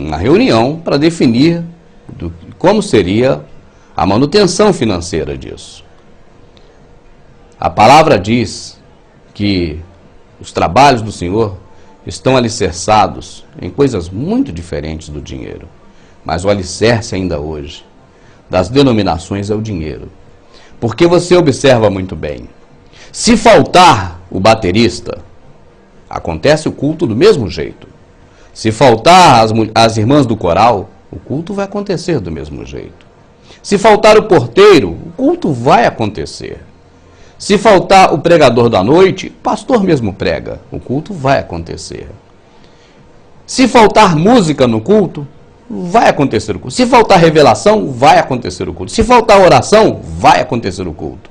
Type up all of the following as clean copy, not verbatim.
uma reunião para definir como seria a manutenção financeira disso. A palavra diz que os trabalhos do Senhor estão alicerçados em coisas muito diferentes do dinheiro. Mas o alicerce ainda hoje das denominações é o dinheiro. Porque você observa muito bem, se faltar o baterista, acontece o culto do mesmo jeito. Se faltar as irmãs do coral, o culto vai acontecer do mesmo jeito. Se faltar o porteiro, o culto vai acontecer. Se faltar o pregador da noite, o pastor mesmo prega, o culto vai acontecer. Se faltar música no culto, vai acontecer o culto. Se faltar revelação, vai acontecer o culto. Se faltar oração, vai acontecer o culto.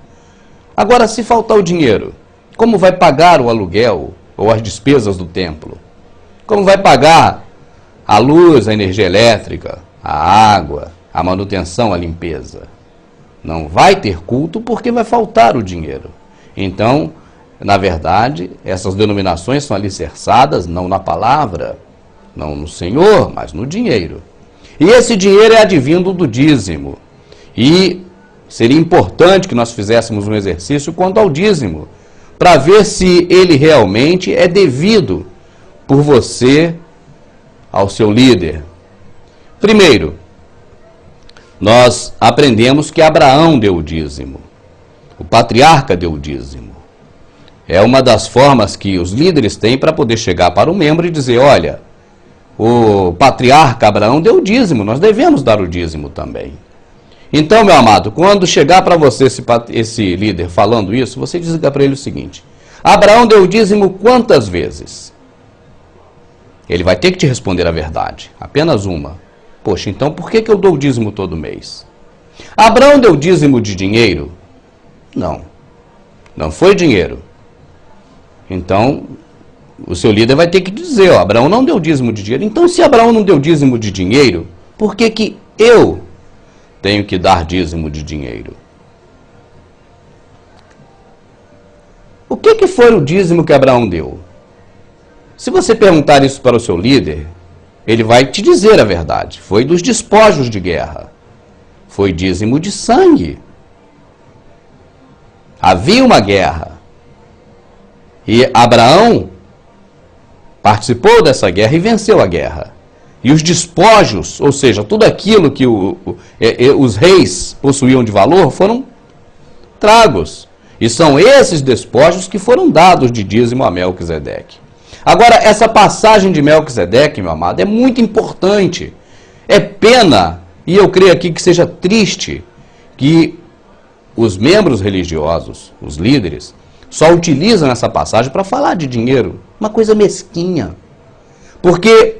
Agora, se faltar o dinheiro, como vai pagar o aluguel ou as despesas do templo? Como vai pagar a luz, a energia elétrica, a água, a manutenção, a limpeza? Não vai ter culto porque vai faltar o dinheiro. Então, na verdade, essas denominações são alicerçadas não na palavra, não no Senhor, mas no dinheiro. E esse dinheiro é advindo do dízimo. E seria importante que nós fizéssemos um exercício quanto ao dízimo, para ver se ele realmente é devido por você ao seu líder. Primeiro, nós aprendemos que Abraão deu o dízimo. O patriarca deu o dízimo. É uma das formas que os líderes têm para poder chegar para o membro e dizer, olha, o patriarca Abraão deu o dízimo, nós devemos dar o dízimo também. Então, meu amado, quando chegar para você esse líder falando isso, você diga para ele o seguinte, Abraão deu o dízimo quantas vezes? Ele vai ter que te responder a verdade, apenas uma. Poxa, então por que eu dou o dízimo todo mês? Abraão deu dízimo de dinheiro? Não, não foi dinheiro. Então, o seu líder vai ter que dizer, ó, Abraão não deu dízimo de dinheiro. Então, se Abraão não deu dízimo de dinheiro, por que eu tenho que dar dízimo de dinheiro? O que foi o dízimo que Abraão deu? Se você perguntar isso para o seu líder, ele vai te dizer a verdade. Foi dos despojos de guerra. Foi dízimo de sangue. Havia uma guerra. E Abraão participou dessa guerra e venceu a guerra. E os despojos, ou seja, tudo aquilo que os reis possuíam de valor, foram tragos. E são esses despojos que foram dados de dízimo a Melquisedeque. Agora, essa passagem de Melquisedeque, meu amado, é muito importante. É pena, e eu creio aqui que seja triste, que os membros religiosos, os líderes, só utilizam essa passagem para falar de dinheiro. Uma coisa mesquinha. Porque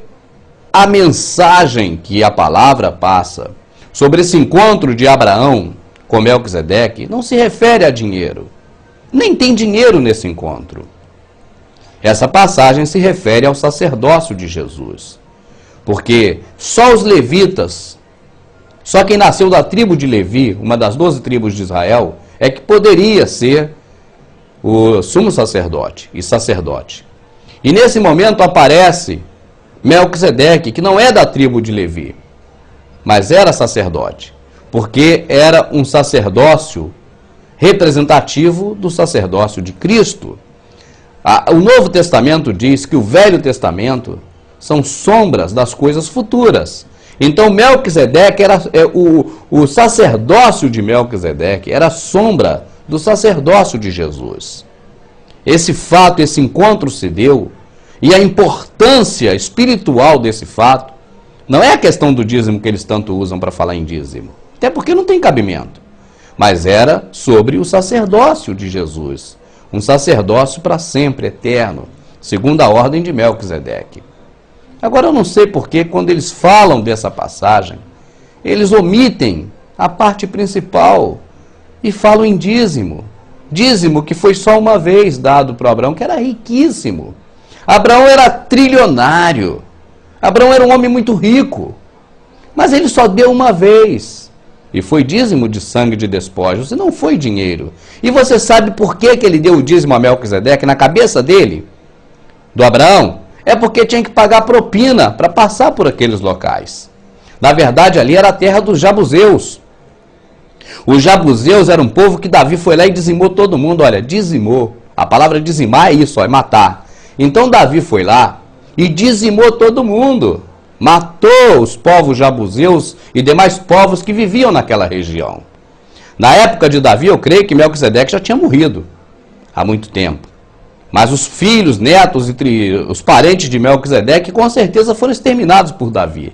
a mensagem que a palavra passa sobre esse encontro de Abraão com Melquisedeque não se refere a dinheiro. Nem tem dinheiro nesse encontro. Essa passagem se refere ao sacerdócio de Jesus. Porque só os levitas, só quem nasceu da tribo de Levi, uma das 12 tribos de Israel, é que poderia ser o sumo sacerdote e sacerdote. E nesse momento aparece Melquisedeque, que não é da tribo de Levi, mas era sacerdote, porque era um sacerdócio representativo do sacerdócio de Cristo. O Novo Testamento diz que o Velho Testamento são sombras das coisas futuras. Então Melquisedeque o sacerdócio de Melquisedeque era sombra do sacerdócio de Jesus. Esse fato, esse encontro se deu, e a importância espiritual desse fato não é a questão do dízimo que eles tanto usam para falar em dízimo, até porque não tem cabimento, mas era sobre o sacerdócio de Jesus, um sacerdócio para sempre, eterno, segundo a ordem de Melquisedeque. Agora eu não sei porque quando eles falam dessa passagem, eles omitem a parte principal e falam em dízimo. Dízimo que foi só uma vez dado para Abraão, que era riquíssimo. Abraão era trilionário. Abraão era um homem muito rico. Mas ele só deu uma vez. E foi dízimo de sangue de despojos, e não foi dinheiro. E você sabe por que ele deu o dízimo a Melquisedeque na cabeça dele, do Abraão? É porque tinha que pagar propina para passar por aqueles locais. Na verdade, ali era a terra dos Jabuseus. Os Jabuseus eram um povo que Davi foi lá e dizimou todo mundo. Olha, dizimou. A palavra dizimar é isso, é matar. Então Davi foi lá e dizimou todo mundo. Matou os povos Jabuseus e demais povos que viviam naquela região. Na época de Davi, eu creio que Melquisedeque já tinha morrido há muito tempo. Mas os filhos, netos e os parentes de Melquisedeque com certeza foram exterminados por Davi.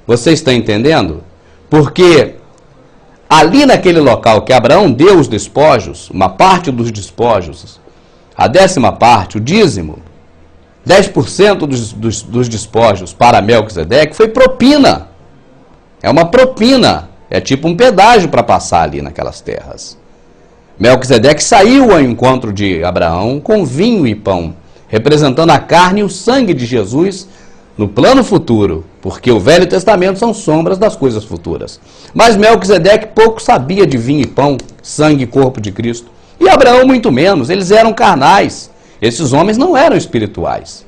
Você está entendendo? Porque ali naquele local que Abraão deu os despojos, uma parte dos despojos, a 10ª parte, o dízimo, 10% dos despojos para Melquisedeque foi propina. É uma propina. É tipo um pedágio para passar ali naquelas terras. Melquisedeque saiu ao encontro de Abraão com vinho e pão, representando a carne e o sangue de Jesus no plano futuro, porque o Velho Testamento são sombras das coisas futuras. Mas Melquisedeque pouco sabia de vinho e pão, sangue e corpo de Cristo. E Abraão muito menos, eles eram carnais. Esses homens não eram espirituais.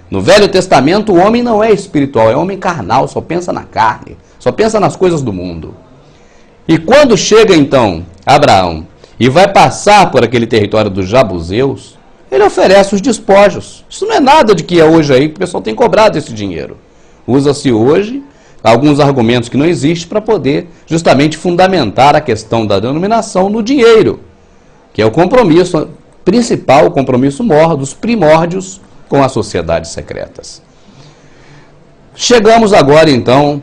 No Velho Testamento o homem não é espiritual, é homem carnal, só pensa na carne, só pensa nas coisas do mundo. E quando chega então Abraão e vai passar por aquele território dos Jabuseus, ele oferece os despojos. Isso não é nada de que é hoje aí, que o pessoal tem cobrado esse dinheiro. Usa-se hoje alguns argumentos que não existem para poder justamente fundamentar a questão da denominação no dinheiro, que é o compromisso principal, o compromisso maior dos primórdios com as sociedades secretas. Chegamos agora então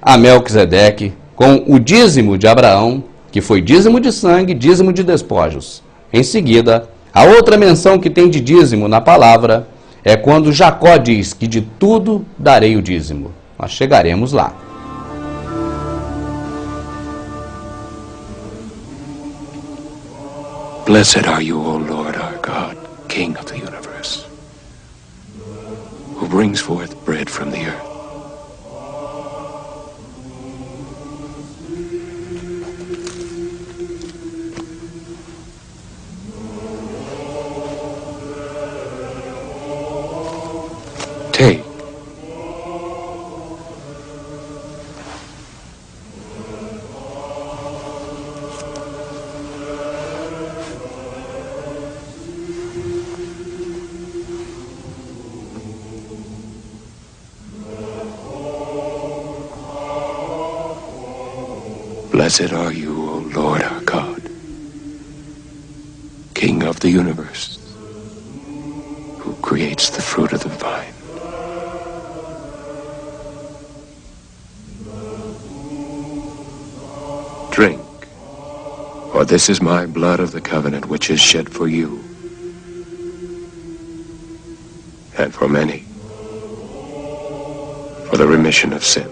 a Melquisedeque com o dízimo de Abraão, que foi dízimo de sangue, dízimo de despojos. Em seguida, a outra menção que tem de dízimo na palavra é quando Jacó diz que de tudo darei o dízimo. Nós chegaremos lá. Blessed are you, O Lord our God, King of the universe, who brings forth bread from the earth. Take. Blessed are you, O Lord our God, King of the universe, who creates the fruit of the vine. Drink, for this is my blood of the covenant which is shed for you and for many for the remission of sin.